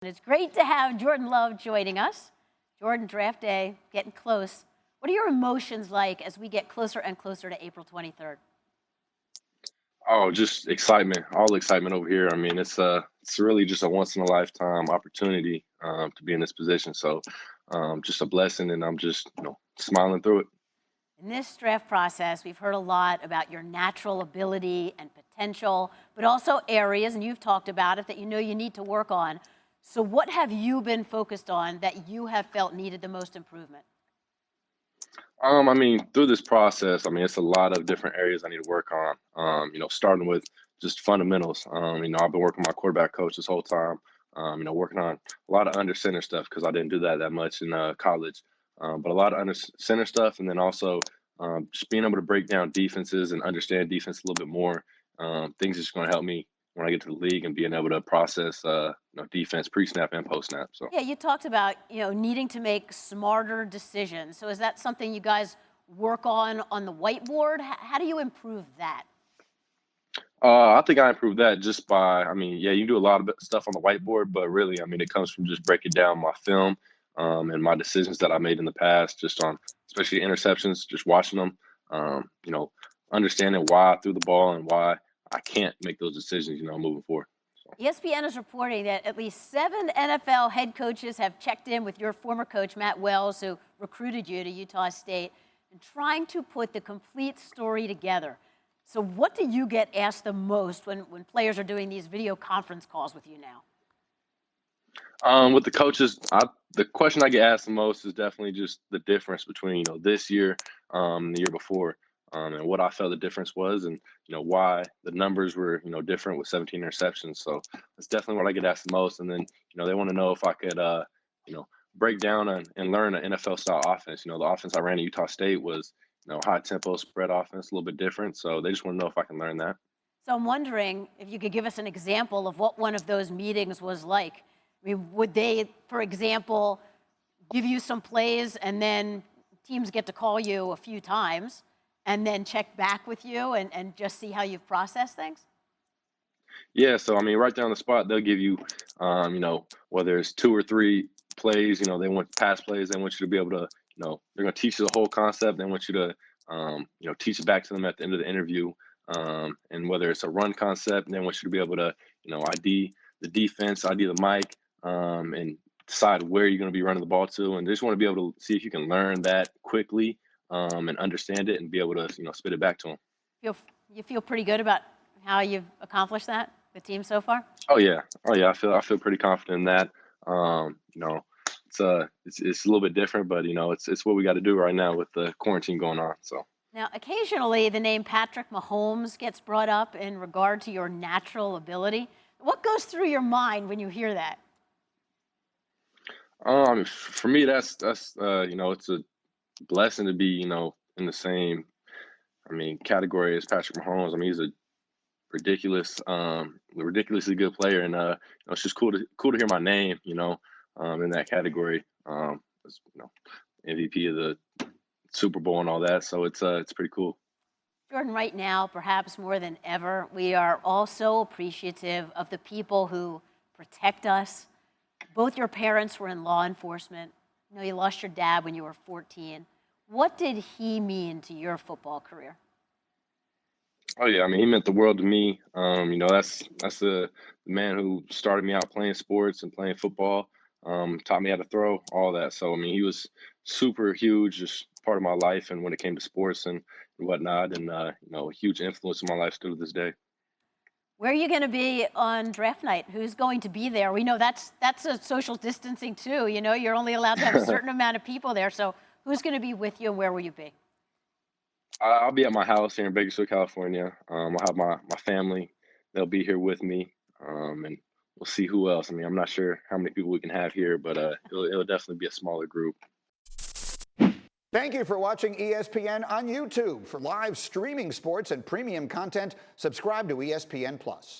It's great to have Jordan Love joining us. Jordan, draft day, getting close. What are your emotions like as we get closer and closer to April 23rd? Oh, just excitement, all excitement over here. I mean, it's really just a once in a lifetime opportunity to be in this position. So, just a blessing, and I'm just smiling through it. In this draft process, we've heard a lot about your natural ability and potential, but also areas, and you've talked about it, that you know you need to work on. So what have you been focused on that you have felt needed the most improvement? I mean, through this process, I mean, it's a lot of different areas I need to work on. Starting with just fundamentals. I've been working with my quarterback coach this whole time. Working on a lot of under center stuff because I didn't do that much in college. But a lot of under center stuff, and then also just being able to break down defenses and understand defense a little bit more. Things that's going to help me when I get to the league and being able to process defense pre-snap and post-snap. So. Yeah, you talked about, needing to make smarter decisions. So is that something you guys work on the whiteboard? How do you improve that? I think I improved that just by, I mean, yeah, you do a lot of stuff on the whiteboard, but really, I mean, it comes from just breaking down my film and my decisions that I made in the past, just on especially interceptions, just watching them, understanding why I threw the ball and why I can't make those decisions, moving forward. So. ESPN is reporting that at least 7 NFL head coaches have checked in with your former coach, Matt Wells, who recruited you to Utah State, and trying to put the complete story together. So what do you get asked the most when players are doing these video conference calls with you now? With the coaches, the question I get asked the most is definitely just the difference between this year and the year before, and what I felt the difference was, and why the numbers were different with 17 interceptions. So that's definitely what I get asked the most. And then they want to know if I could break down and learn an NFL style offense. The offense I ran at Utah State was high tempo spread offense, a little bit different. So they just want to know if I can learn that. So I'm wondering if you could give us an example of what one of those meetings was like. I mean, would they, for example, give you some plays and then teams get to call you a few times and then check back with you and just see how you've processed things? Yeah, so I mean, right there on the spot, they'll give you, whether it's 2 or 3 plays. They want pass plays. They want you to be able to, they're going to teach you the whole concept. They want you to, teach it back to them at the end of the interview. And whether it's a run concept, they want you to be able to, ID the defense, ID the mic, and decide where you're going to be running the ball to. And they just want to be able to see if you can learn that quickly and understand it and be able to, spit it back to them. You feel pretty good about how you've accomplished that, the team so far? Oh yeah. I feel pretty confident in that. It's a little bit different, but it's what we got to do right now with the quarantine going on. So. Now, occasionally the name Patrick Mahomes gets brought up in regard to your natural ability. What goes through your mind when you hear that? For me, that's it's a blessing to be in the same, I mean, category as Patrick Mahomes. I mean, he's a ridiculously good player, and it's just cool to hear my name, in that category. As, MVP of the Super Bowl and all that, so it's pretty cool. Jordan, right now, perhaps more than ever, we are all so appreciative of the people who protect us. Both your parents were in law enforcement. You lost your dad when you were 14. What did he mean to your football career? Oh yeah, I mean, he meant the world to me. That's the man who started me out playing sports and playing football. Taught me how to throw, all that. So I mean, he was super huge, just part of my life, and when it came to sports and whatnot, and a huge influence in my life still to this day. Where are you going to be on draft night? Who's going to be there? We know that's a social distancing too. You're only allowed to have a certain amount of people there. So who's going to be with you, and where will you be? I'll be at my house here in Bakersfield, California. I'll have my family. They'll be here with me, and we'll see who else. I mean, I'm not sure how many people we can have here, but it'll definitely be a smaller group. Thank you for watching ESPN on YouTube. For live streaming sports and premium content, subscribe to ESPN+.